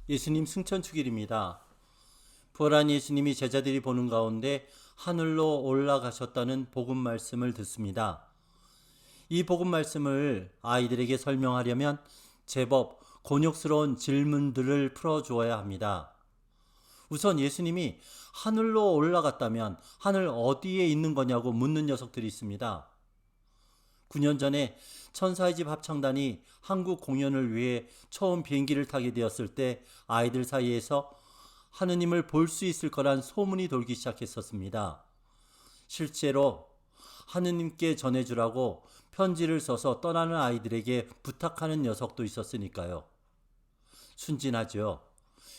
예수님 승천축일입니다. 부활한 예수님이 제자들이 보는 가운데 하늘로 올라가셨다는 복음 말씀을 듣습니다. 이 복음 말씀을 아이들에게 설명하려면 제법 곤욕스러운 질문들을 풀어주어야 합니다. 우선 예수님이 하늘로 올라갔다면 하늘 어디에 있는 거냐고 묻는 녀석들이 있습니다. 9년 전에 천사의 집 합창단이 한국 공연을 위해 처음 비행기를 타게 되었을 때 아이들 사이에서 하느님을 볼 수 있을 거란 소문이 돌기 시작했었습니다. 실제로 하느님께 전해주라고 편지를 써서 떠나는 아이들에게 부탁하는 녀석도 있었으니까요. 순진하죠.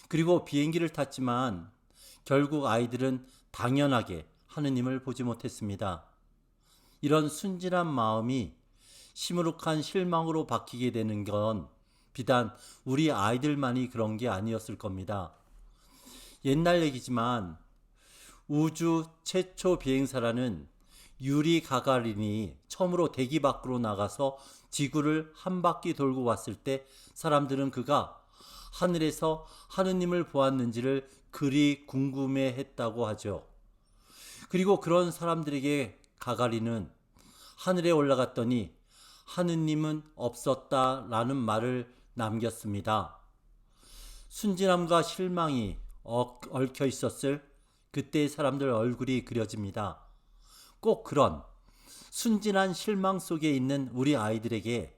그리고 비행기를 탔지만 결국 아이들은 당연하게 하느님을 보지 못했습니다. 이런 순진한 마음이 시무룩한 실망으로 바뀌게 되는 건 비단 우리 아이들만이 그런 게 아니었을 겁니다. 옛날 얘기지만 우주 최초 비행사라는 유리 가가린이 처음으로 대기 밖으로 나가서 지구를 한 바퀴 돌고 왔을 때 사람들은 그가 하늘에서 하느님을 보았는지를 그리 궁금해 했다고 하죠. 그리고 그런 사람들에게 가가린은 하늘에 올라갔더니 하느님은 없었다라는 말을 남겼습니다. 순진함과 실망이 얽혀 있었을 그때의 사람들 얼굴이 그려집니다. 꼭 그런 순진한 실망 속에 있는 우리 아이들에게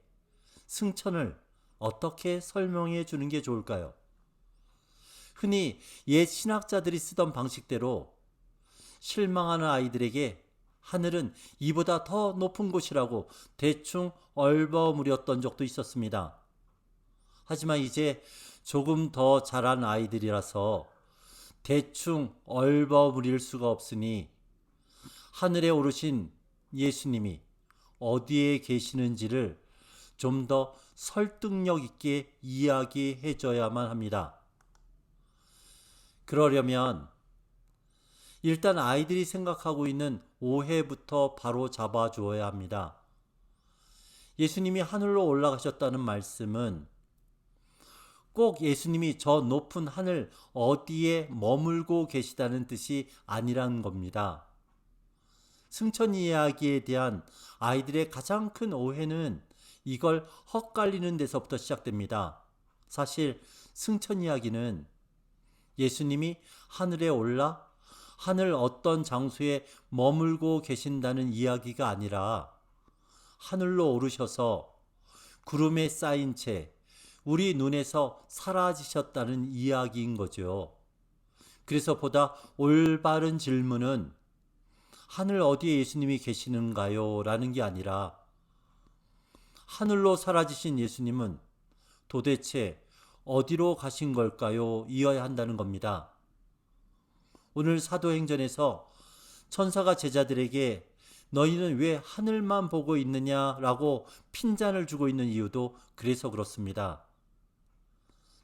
승천을 어떻게 설명해 주는 게 좋을까요? 흔히 옛 신학자들이 쓰던 방식대로 실망하는 아이들에게 하늘은 이보다 더 높은 곳이라고 대충 얼버무렸던 적도 있었습니다. 하지만 이제 조금 더 자란 아이들이라서 대충 얼버무릴 수가 없으니 하늘에 오르신 예수님이 어디에 계시는지를 좀 더 설득력 있게 이야기해 줘야만 합니다. 그러려면 일단 아이들이 생각하고 있는 오해부터 바로 잡아 주어야 합니다. 예수님이 하늘로 올라가셨다는 말씀은 꼭 예수님이 저 높은 하늘 어디에 머물고 계시다는 뜻이 아니라는 겁니다. 승천 이야기에 대한 아이들의 가장 큰 오해는 이걸 헛갈리는 데서부터 시작됩니다. 사실 승천 이야기는 예수님이 하늘에 올라 하늘 어떤 장소에 머물고 계신다는 이야기가 아니라 하늘로 오르셔서 구름에 쌓인 채 우리 눈에서 사라지셨다는 이야기인 거죠. 그래서 보다 올바른 질문은 하늘 어디에 예수님이 계시는가요? 라는 게 아니라 하늘로 사라지신 예수님은 도대체 어디로 가신 걸까요? 이어야 한다는 겁니다. 오늘 사도행전에서 천사가 제자들에게 너희는 왜 하늘만 보고 있느냐라고 핀잔을 주고 있는 이유도 그래서 그렇습니다.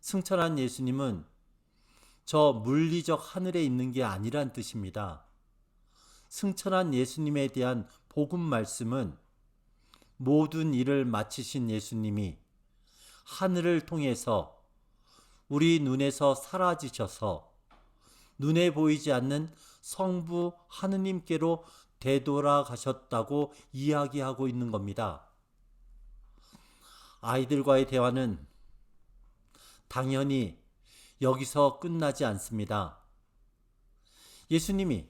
승천한 예수님은 저 물리적 하늘에 있는 게 아니란 뜻입니다. 승천한 예수님에 대한 복음 말씀은 모든 일을 마치신 예수님이 하늘을 통해서 우리 눈에서 사라지셔서 눈에 보이지 않는 성부 하느님께로 되돌아가셨다고 이야기하고 있는 겁니다. 아이들과의 대화는 당연히 여기서 끝나지 않습니다. 예수님이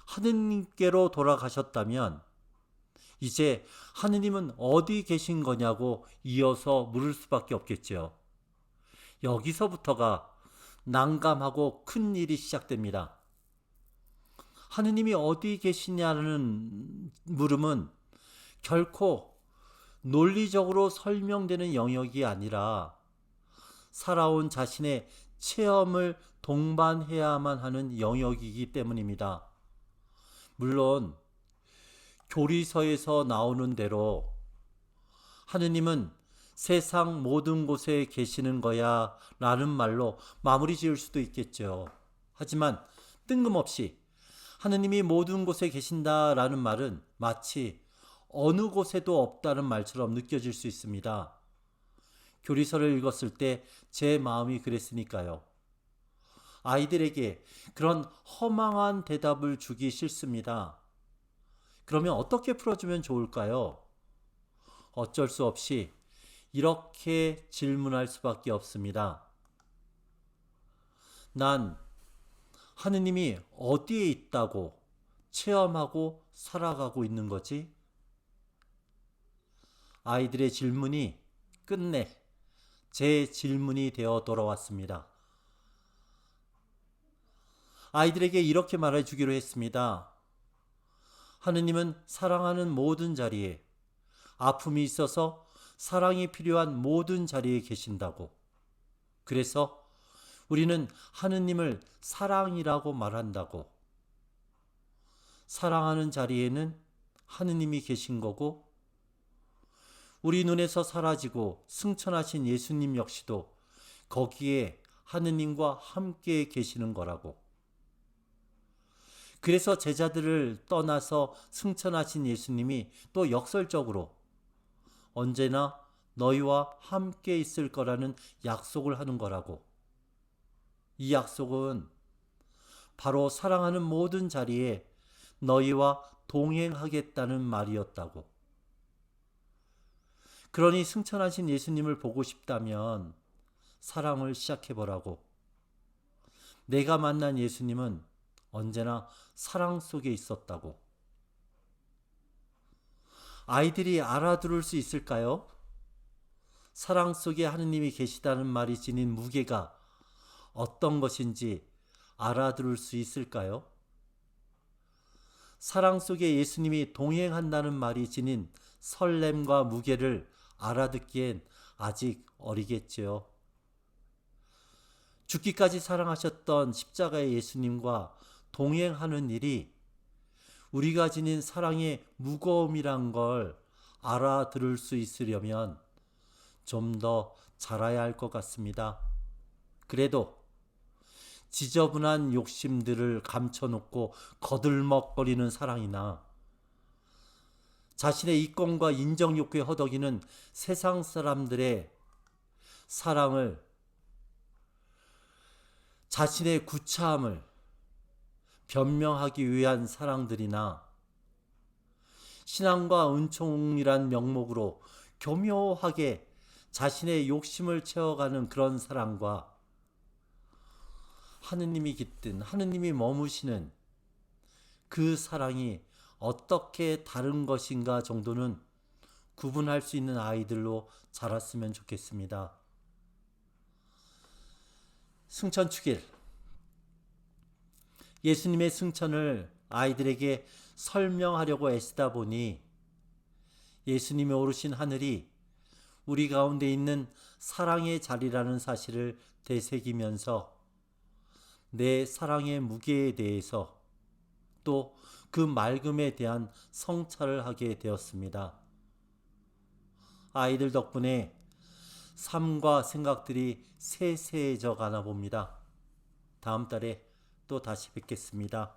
하느님께로 돌아가셨다면 이제 하느님은 어디 계신 거냐고 이어서 물을 수밖에 없겠죠. 여기서부터가 난감하고 큰 일이 시작됩니다. 하느님이 어디 계시냐는 물음은 결코 논리적으로 설명되는 영역이 아니라 살아온 자신의 체험을 동반해야만 하는 영역이기 때문입니다. 물론 교리서에서 나오는 대로 하느님은 세상 모든 곳에 계시는 거야 라는 말로 마무리 지을 수도 있겠죠. 하지만 뜬금없이 하느님이 모든 곳에 계신다 라는 말은 마치 어느 곳에도 없다는 말처럼 느껴질 수 있습니다. 교리서를 읽었을 때 제 마음이 그랬으니까요. 아이들에게 그런 허망한 대답을 주기 싫습니다. 그러면 어떻게 풀어주면 좋을까요? 어쩔 수 없이 이렇게 질문할 수밖에 없습니다. 난 하느님이 어디에 있다고 체험하고 살아가고 있는 거지? 아이들의 질문이 끝내 제 질문이 되어 돌아왔습니다. 아이들에게 이렇게 말해 주기로 했습니다. 하느님은 사랑하는 모든 자리에, 아픔이 있어서 사랑이 필요한 모든 자리에 계신다고. 그래서 우리는 하느님을 사랑이라고 말한다고. 사랑하는 자리에는 하느님이 계신 거고, 우리 눈에서 사라지고 승천하신 예수님 역시도 거기에 하느님과 함께 계시는 거라고. 그래서 제자들을 떠나서 승천하신 예수님이 또 역설적으로 언제나 너희와 함께 있을 거라는 약속을 하는 거라고. 이 약속은 바로 사랑하는 모든 자리에 너희와 동행하겠다는 말이었다고. 그러니 승천하신 예수님을 보고 싶다면 사랑을 시작해보라고. 내가 만난 예수님은 언제나 사랑 속에 있었다고. 아이들이 알아들을 수 있을까요? 사랑 속에 하느님이 계시다는 말이 지닌 무게가 어떤 것인지 알아들을 수 있을까요? 사랑 속에 예수님이 동행한다는 말이 지닌 설렘과 무게를 알아듣기엔 아직 어리겠지요. 죽기까지 사랑하셨던 십자가의 예수님과 동행하는 일이 우리가 지닌 사랑의 무거움이란 걸 알아들을 수 있으려면 좀 더 자라야 할 것 같습니다. 그래도 지저분한 욕심들을 감춰놓고 거들먹거리는 사랑이나 자신의 이권과 인정 욕구에 허덕이는 세상 사람들의 사랑을, 자신의 구차함을 변명하기 위한 사랑들이나 신앙과 은총이란 명목으로 교묘하게 자신의 욕심을 채워가는 그런 사랑과 하느님이 깃든, 하느님이 머무시는 그 사랑이 어떻게 다른 것인가 정도는 구분할 수 있는 아이들로 자랐으면 좋겠습니다. 승천축일, 예수님의 승천을 아이들에게 설명하려고 애쓰다 보니 예수님이 오르신 하늘이 우리 가운데 있는 사랑의 자리라는 사실을 되새기면서 내 사랑의 무게에 대해서 또 그 맑음에 대한 성찰을 하게 되었습니다. 아이들 덕분에 삶과 생각들이 세세해져 가나 봅니다. 다음 달에 또 다시 뵙겠습니다.